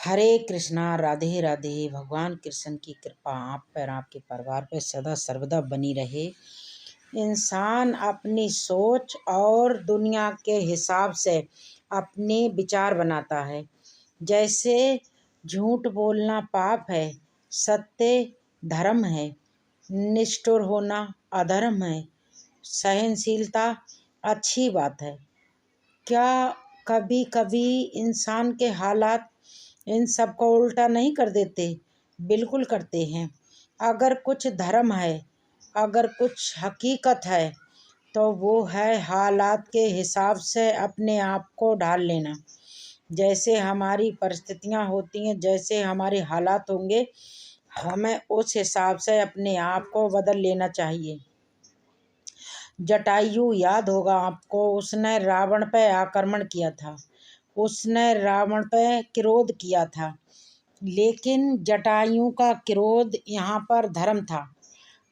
हरे कृष्णा, राधे राधे। भगवान कृष्ण की कृपा आप पर, आपके परिवार पर सदा सर्वदा बनी रहे। इंसान अपनी सोच और दुनिया के हिसाब से अपने विचार बनाता है। जैसे झूठ बोलना पाप है, सत्य धर्म है, निष्ठुर होना अधर्म है, सहनशीलता अच्छी बात है। क्या कभी कभी इंसान के हालात इन सब को उल्टा नहीं कर देते? बिल्कुल करते हैं। अगर कुछ धर्म है, अगर कुछ हकीकत है, तो वो है हालात के हिसाब से अपने आप को ढाल लेना। जैसे हमारी परिस्थितियां होती हैं, जैसे हमारे हालात होंगे, हमें उस हिसाब से अपने आप को बदल लेना चाहिए। जटायु याद होगा आपको, उसने रावण पे आक्रमण किया था, उसने रावण पे क्रोध किया था, लेकिन जटायु का क्रोध यहाँ पर धर्म था।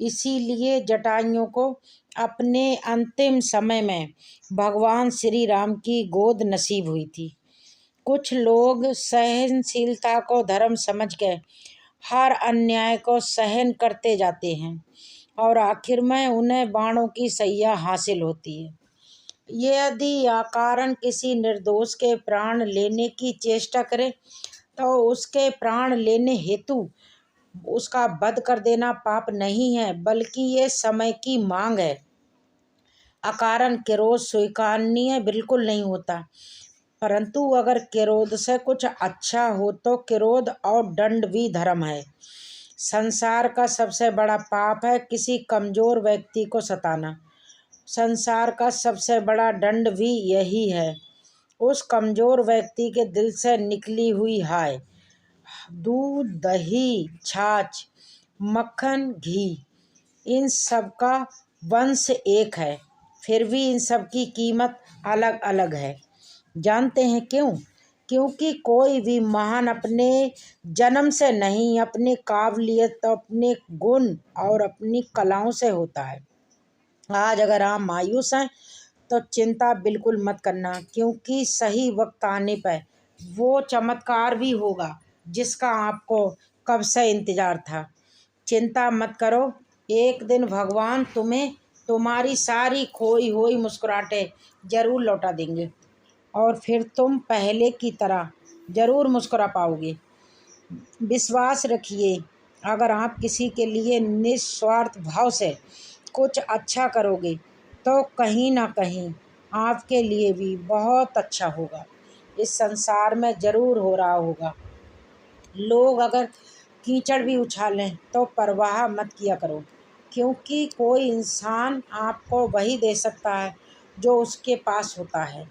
इसीलिए जटायु को अपने अंतिम समय में भगवान श्री राम की गोद नसीब हुई थी। कुछ लोग सहनशीलता को धर्म समझ के हर अन्याय को सहन करते जाते हैं और आखिर में उन्हें बाणों की सैया हासिल होती है। यदि अकारण किसी निर्दोष के प्राण लेने की चेष्टा करे, तो उसके प्राण लेने हेतु उसका वध कर देना पाप नहीं है, बल्कि ये समय की मांग है। अकारण क्रोध स्वीकारनीय बिल्कुल नहीं होता, परंतु अगर क्रोध से कुछ अच्छा हो तो क्रोध और दंड भी धर्म है। संसार का सबसे बड़ा पाप है किसी कमजोर व्यक्ति को सताना। संसार का सबसे बड़ा दंड भी यही है, उस कमजोर व्यक्ति के दिल से निकली हुई हाय। दूध, दही, छाछ, मक्खन, घी, इन सब का वंश एक है, फिर भी इन सब की कीमत अलग अलग है। जानते हैं क्यों? क्योंकि कोई भी महान अपने जन्म से नहीं, अपने काबिलियत, अपने गुण और अपनी कलाओं से होता है। आज अगर आप मायूस हैं तो चिंता बिल्कुल मत करना, क्योंकि सही वक्त आने पर वो चमत्कार भी होगा जिसका आपको कब से इंतजार था। चिंता मत करो, एक दिन भगवान तुम्हें तुम्हारी सारी खोई हुई मुस्कुराहटें जरूर लौटा देंगे और फिर तुम पहले की तरह जरूर मुस्कुरा पाओगे। विश्वास रखिए, अगर आप किसी के लिए निस्वार्थ भाव से कुछ अच्छा करोगे तो कहीं ना कहीं आपके लिए भी बहुत अच्छा होगा। इस संसार में ज़रूर हो रहा होगा। लोग अगर कीचड़ भी उछालें तो परवाह मत किया करो, क्योंकि कोई इंसान आपको वही दे सकता है जो उसके पास होता है।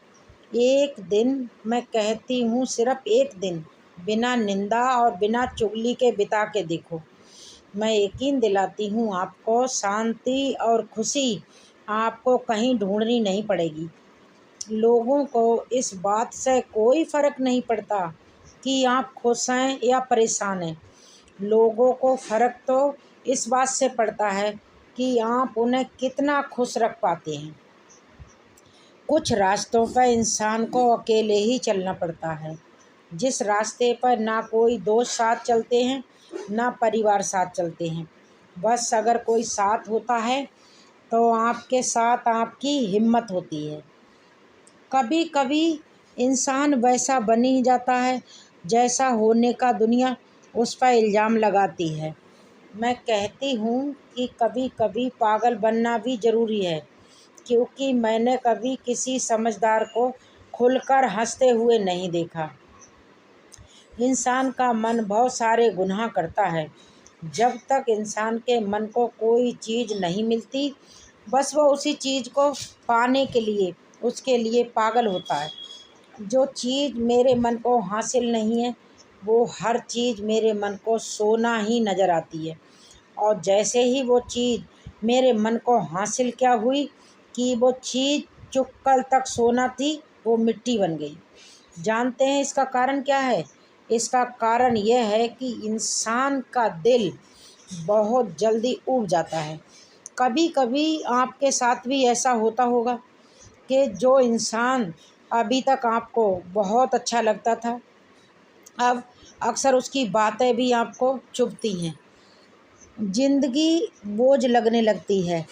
एक दिन, मैं कहती हूँ सिर्फ एक दिन, बिना निंदा और बिना चुगली के बिता के देखो। मैं यकीन दिलाती हूँ आपको, शांति और खुशी आपको कहीं ढूंढनी नहीं पड़ेगी। लोगों को इस बात से कोई फर्क नहीं पड़ता कि आप खुश हैं या परेशान हैं। लोगों को फर्क तो इस बात से पड़ता है कि आप उन्हें कितना खुश रख पाते हैं। कुछ रास्तों पर इंसान को अकेले ही चलना पड़ता है। जिस रास्ते पर ना कोई दोस्त साथ चलते हैं, ना परिवार साथ चलते हैं, बस अगर कोई साथ होता है तो आपके साथ आपकी हिम्मत होती है। कभी कभी इंसान वैसा बन ही जाता है जैसा होने का दुनिया उस पर इल्ज़ाम लगाती है। मैं कहती हूँ कि कभी कभी पागल बनना भी ज़रूरी है, क्योंकि मैंने कभी किसी समझदार को खुलकर हंसते हुए नहीं देखा। इंसान का मन बहुत सारे गुनाह करता है। जब तक इंसान के मन को कोई चीज़ नहीं मिलती, बस वो उसी चीज़ को पाने के लिए उसके लिए पागल होता है। जो चीज़ मेरे मन को हासिल नहीं है, वो हर चीज़ मेरे मन को सोना ही नज़र आती है। और जैसे ही वो चीज़ मेरे मन को हासिल क्या हुई कि वो चीज़ चुक्कल तक सोना थी, वो मिट्टी बन गई। जानते हैं इसका कारण क्या है? इसका कारण यह है कि इंसान का दिल बहुत जल्दी ऊब जाता है। कभी कभी आपके साथ भी ऐसा होता होगा कि जो इंसान अभी तक आपको बहुत अच्छा लगता था, अब अक्सर उसकी बातें भी आपको चुभती हैं। ज़िंदगी बोझ लगने लगती है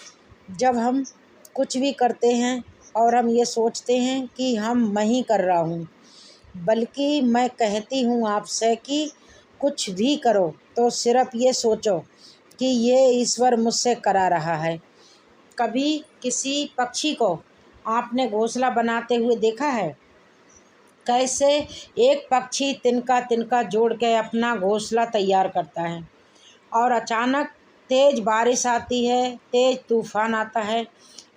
जब हम कुछ भी करते हैं और हम ये सोचते हैं कि मैं ही कर रहा हूँ। बल्कि मैं कहती हूँ आपसे कि कुछ भी करो तो सिर्फ ये सोचो कि ये ईश्वर मुझसे करा रहा है। कभी किसी पक्षी को आपने घोंसला बनाते हुए देखा है? कैसे एक पक्षी तिनका तिनका जोड़ के अपना घोंसला तैयार करता है और अचानक तेज़ बारिश आती है, तेज़ तूफान आता है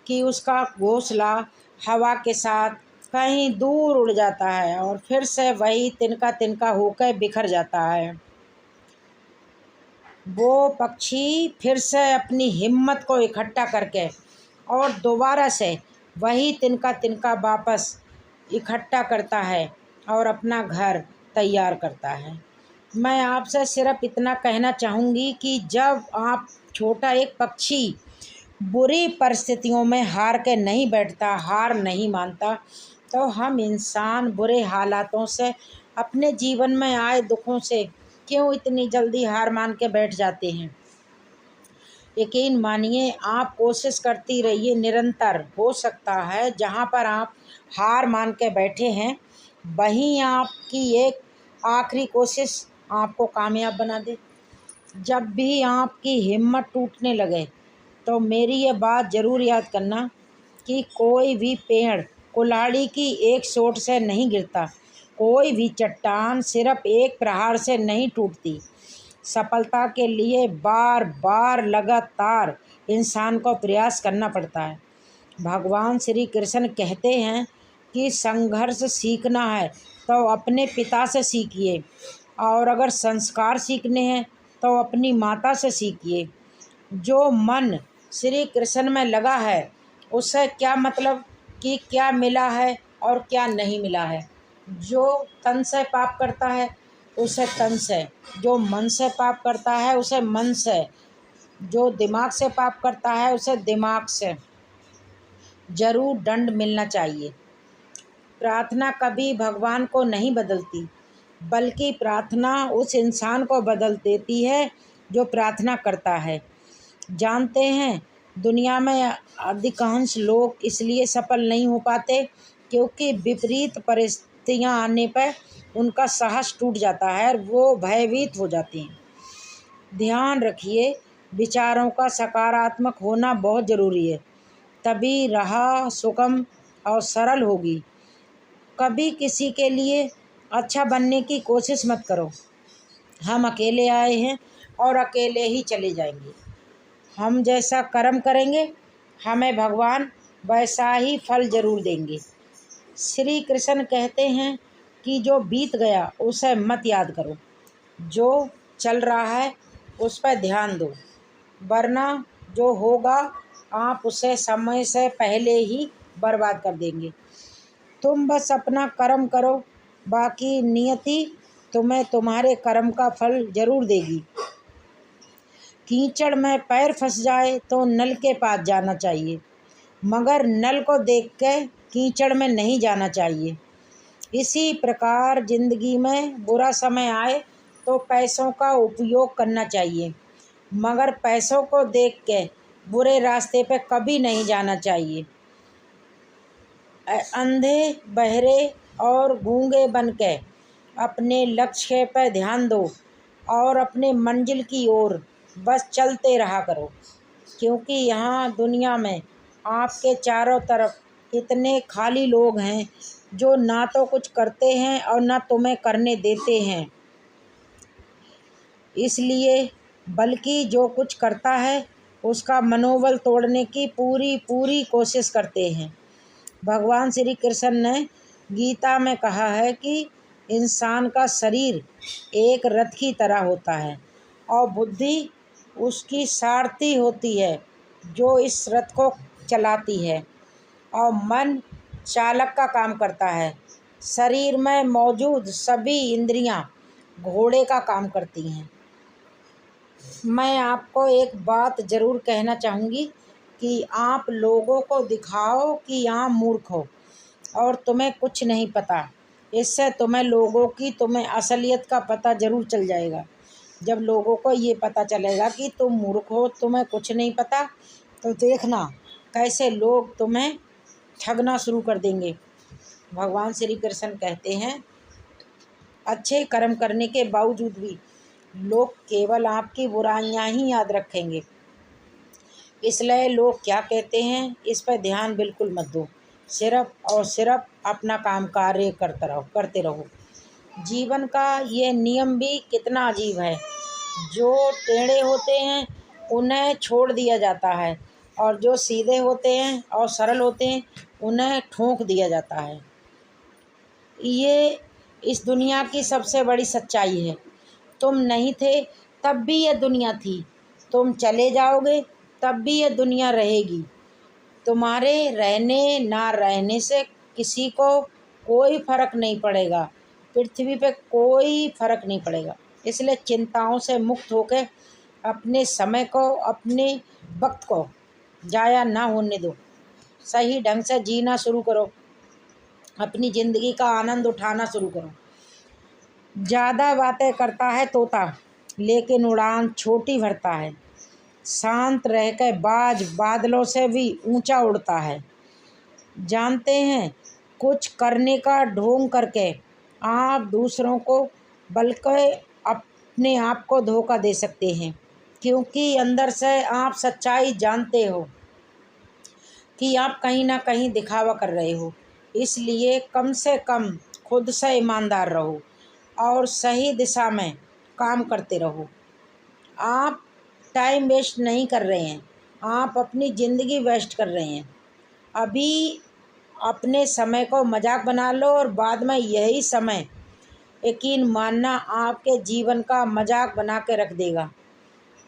कि उसका घोंसला हवा के साथ कहीं दूर उड़ जाता है और फिर से वही तिनका तिनका होकर बिखर जाता है। वो पक्षी फिर से अपनी हिम्मत को इकट्ठा करके और दोबारा से वही तिनका तिनका वापस इकट्ठा करता है और अपना घर तैयार करता है। मैं आपसे सिर्फ इतना कहना चाहूँगी कि जब आप छोटा एक पक्षी बुरी परिस्थितियों में हार के नहीं बैठता, हार नहीं मानता, तो हम इंसान बुरे हालातों से, अपने जीवन में आए दुखों से क्यों इतनी जल्दी हार मान के बैठ जाते हैं। यकीन मानिए, आप कोशिश करती रहिए निरंतर। हो सकता है जहाँ पर आप हार मान के बैठे हैं वहीं आपकी एक आखिरी कोशिश आपको कामयाब बना दे। जब भी आपकी हिम्मत टूटने लगे तो मेरी ये बात ज़रूर याद करना कि कोई भी पेड़ कुल्हाड़ी की एक चोट से नहीं गिरता, कोई भी चट्टान सिर्फ एक प्रहार से नहीं टूटती। सफलता के लिए बार बार लगातार इंसान को प्रयास करना पड़ता है। भगवान श्री कृष्ण कहते हैं कि संघर्ष सीखना है तो अपने पिता से सीखिए, और अगर संस्कार सीखने हैं तो अपनी माता से सीखिए। जो मन श्री कृष्ण में लगा है उससे क्या मतलब कि क्या मिला है और क्या नहीं मिला है। जो तन से पाप करता है उसे तन से, जो मन से पाप करता है उसे मन से, जो दिमाग से पाप करता है उसे दिमाग से जरूर दंड मिलना चाहिए। प्रार्थना कभी भगवान को नहीं बदलती, बल्कि प्रार्थना उस इंसान को बदल देती है जो प्रार्थना करता है। जानते हैं, दुनिया में अधिकांश लोग इसलिए सफल नहीं हो पाते क्योंकि विपरीत परिस्थितियां आने पर उनका साहस टूट जाता है और वो भयभीत हो जाते हैं। ध्यान रखिए, विचारों का सकारात्मक होना बहुत ज़रूरी है, तभी राह सुगम और सरल होगी। कभी किसी के लिए अच्छा बनने की कोशिश मत करो। हम अकेले आए हैं और अकेले ही चले जाएंगे। हम जैसा कर्म करेंगे हमें भगवान वैसा ही फल जरूर देंगे। श्री कृष्ण कहते हैं कि जो बीत गया उसे मत याद करो, जो चल रहा है उस पर ध्यान दो, वरना जो होगा आप उसे समय से पहले ही बर्बाद कर देंगे। तुम बस अपना कर्म करो, बाकी नियति तुम्हें तुम्हारे कर्म का फल जरूर देगी। कीचड़ में पैर फंस जाए तो नल के पास जाना चाहिए, मगर नल को देख के कीचड़ में नहीं जाना चाहिए। इसी प्रकार जिंदगी में बुरा समय आए तो पैसों का उपयोग करना चाहिए, मगर पैसों को देख के बुरे रास्ते पे कभी नहीं जाना चाहिए। अंधे बहरे और गूंगे बन के अपने लक्ष्य पर ध्यान दो और अपने मंजिल की ओर बस चलते रहा करो, क्योंकि यहाँ दुनिया में आपके चारों तरफ इतने खाली लोग हैं जो ना तो कुछ करते हैं और ना तुम्हें करने देते हैं। इसलिए बल्कि जो कुछ करता है उसका मनोबल तोड़ने की पूरी पूरी कोशिश करते हैं। भगवान श्री कृष्ण ने गीता में कहा है कि इंसान का शरीर एक रथ की तरह होता है और बुद्धि उसकी सारथी होती है जो इस रथ को चलाती है, और मन चालक का काम करता है। शरीर में मौजूद सभी इंद्रियां घोड़े का काम करती हैं। मैं आपको एक बात ज़रूर कहना चाहूँगी कि आप लोगों को दिखाओ कि आप मूर्ख हो और तुम्हें कुछ नहीं पता। इससे तुम्हें असलियत का पता ज़रूर चल जाएगा। जब लोगों को ये पता चलेगा कि तुम मूर्ख हो, तुम्हें कुछ नहीं पता, तो देखना कैसे लोग तुम्हें ठगना शुरू कर देंगे। भगवान श्री कृष्ण कहते हैं, अच्छे कर्म करने के बावजूद भी लोग केवल आपकी बुराइयां ही याद रखेंगे। इसलिए लोग क्या कहते हैं, इस पर ध्यान बिल्कुल मत दो। सिर्फ और सिर्फ अपना काम कार्य करते रहो। जीवन का ये नियम भी कितना अजीब है। जो टेढ़े होते हैं उन्हें छोड़ दिया जाता है, और जो सीधे होते हैं और सरल होते हैं उन्हें ठोक दिया जाता है। ये इस दुनिया की सबसे बड़ी सच्चाई है। तुम नहीं थे तब भी ये दुनिया थी, तुम चले जाओगे तब भी ये दुनिया रहेगी। तुम्हारे रहने ना रहने से किसी को कोई फर्क नहीं पड़ेगा, पृथ्वी पे कोई फर्क नहीं पड़ेगा। इसलिए चिंताओं से मुक्त होकर अपने समय को, अपने वक्त को जाया ना होने दो। सही ढंग से जीना शुरू करो, अपनी ज़िंदगी का आनंद उठाना शुरू करो। ज़्यादा बातें करता है तोता, लेकिन उड़ान छोटी भरता है। शांत रहकर बाज बादलों से भी ऊंचा उड़ता है। जानते हैं, कुछ करने का ढोंग करके आप दूसरों को बल्कि अपने आप को धोखा दे सकते हैं, क्योंकि अंदर से आप सच्चाई जानते हो कि आप कहीं ना कहीं दिखावा कर रहे हो। इसलिए कम से कम खुद से ईमानदार रहो और सही दिशा में काम करते रहो। आप टाइम वेस्ट नहीं कर रहे हैं, आप अपनी ज़िंदगी वेस्ट कर रहे हैं। अभी अपने समय को मजाक बना लो और बाद में यही समय यकीन मानना आपके जीवन का मजाक बना के रख देगा।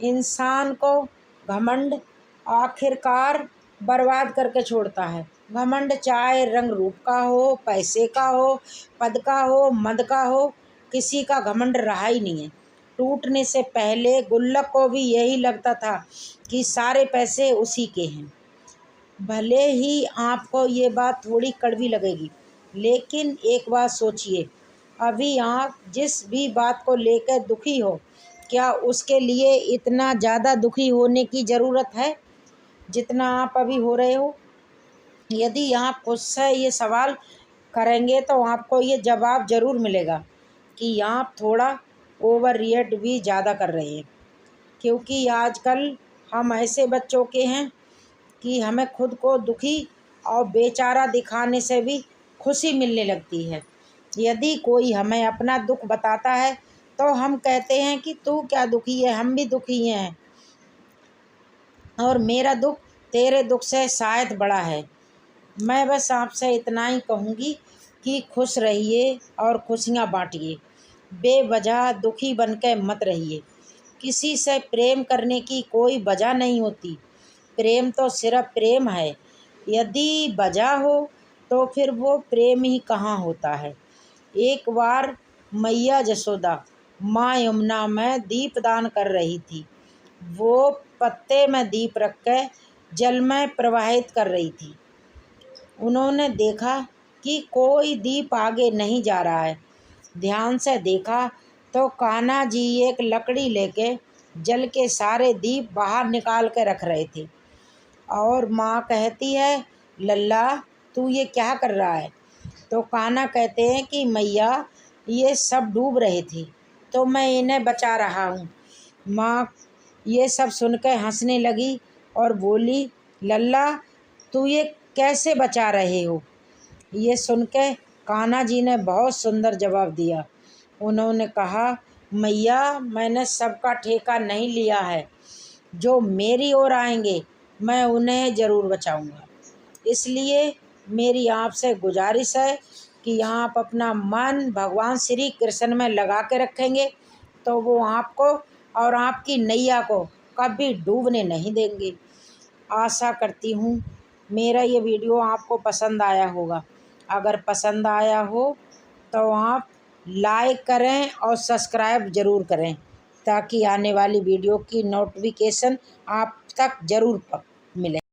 इंसान को घमंड आखिरकार बर्बाद करके छोड़ता है। घमंड चाहे रंग रूप का हो, पैसे का हो, पद का हो, मद का हो, किसी का घमंड रहा ही नहीं है। टूटने से पहले गुल्लक को भी यही लगता था कि सारे पैसे उसी के हैं। भले ही आपको ये बात थोड़ी कड़वी लगेगी, लेकिन एक बात सोचिए, अभी आप जिस भी बात को लेकर दुखी हो, क्या उसके लिए इतना ज़्यादा दुखी होने की ज़रूरत है जितना आप अभी हो रहे हो? यदि आप खुद से ये सवाल करेंगे तो आपको ये जवाब ज़रूर मिलेगा कि आप थोड़ा ओवर रिएक्ट भी ज़्यादा कर रहे हैं। क्योंकि आजकल हम ऐसे बच्चों के हैं कि हमें खुद को दुखी और बेचारा दिखाने से भी खुशी मिलने लगती है। यदि कोई हमें अपना दुख बताता है तो हम कहते हैं कि तू क्या दुखी है, हम भी दुखी हैं, और मेरा दुख तेरे दुख से शायद बड़ा है। मैं बस आपसे इतना ही कहूँगी कि खुश रहिए और खुशियाँ बांटिए। बेवजह दुखी बनकर मत रहिए। किसी से प्रेम करने की कोई वजह नहीं होती। प्रेम तो सिर्फ प्रेम है। यदि वजह हो तो फिर वो प्रेम ही कहाँ होता है। एक बार मैया जसोदा माँ यमुना में दीपदान कर रही थी। वो पत्ते में दीप रख कर जल में प्रवाहित कर रही थी। उन्होंने देखा कि कोई दीप आगे नहीं जा रहा है। ध्यान से देखा तो कान्हा जी एक लकड़ी लेके जल के सारे दीप बाहर निकाल के रख रहे थे। और माँ कहती है, लल्ला तू ये क्या कर रहा है? तो कान्हा कहते हैं कि मैया ये सब डूब रहे थे तो मैं इन्हें बचा रहा हूँ। माँ ये सब सुनकर हंसने लगी और बोली, लल्ला तू ये कैसे बचा रहे हो? ये सुनकर कान्हा जी ने बहुत सुंदर जवाब दिया। उन्होंने कहा, मैया मैंने सबका ठेका नहीं लिया है, जो मेरी ओर आएंगे मैं उन्हें ज़रूर बचाऊंगा। इसलिए मेरी आपसे गुजारिश है कि आप अपना मन भगवान श्री कृष्ण में लगा के रखेंगे तो वो आपको और आपकी नैया को कभी डूबने नहीं देंगे। आशा करती हूँ मेरा ये वीडियो आपको पसंद आया होगा। अगर पसंद आया हो तो आप लाइक करें और सब्सक्राइब ज़रूर करें, ताकि आने वाली वीडियो की नोटिफिकेशन आप तक ज़रूर मिले।